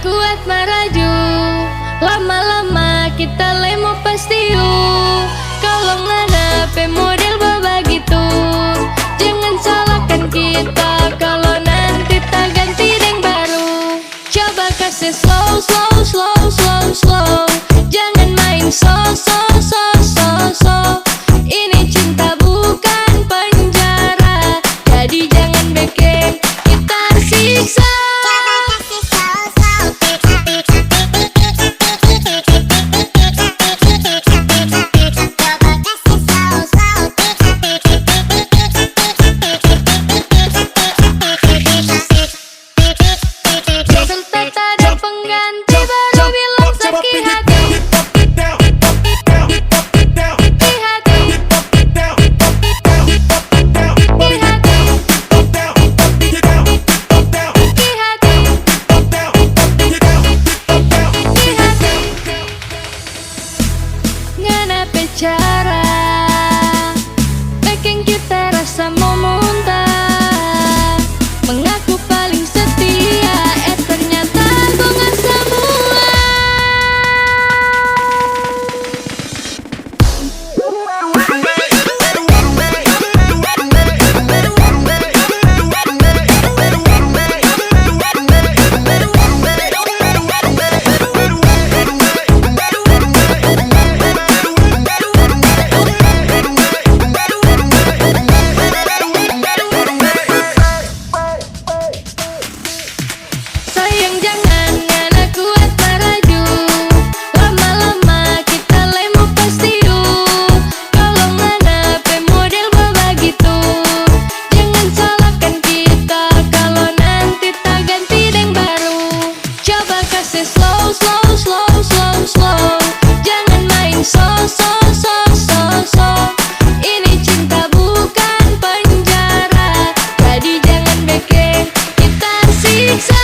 kuat meraju, lama-lama kita lemo pasti kalau ngadape model begitu. Jangan salahkan kita kalau nanti tak ganti yang baru. Coba kasih slow, slow, slow, slow, slow. Jangan main so, so, so, so, so. Ini cinta bukan penjara, jadi jangan bikin kita siksa. Cara bikin kita rasa mau muntah. Mengaku paling setia, ternyata bohongan semua. Slow, slow, slow, slow, slow. Jangan main so, so, so, so, so. Ini cinta bukan penjara, jadi jangan bikin kita siksa.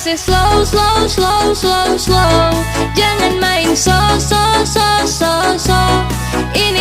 Slow, slow, slow, slow, slow. Jangan main so, so, so, so, so. Ini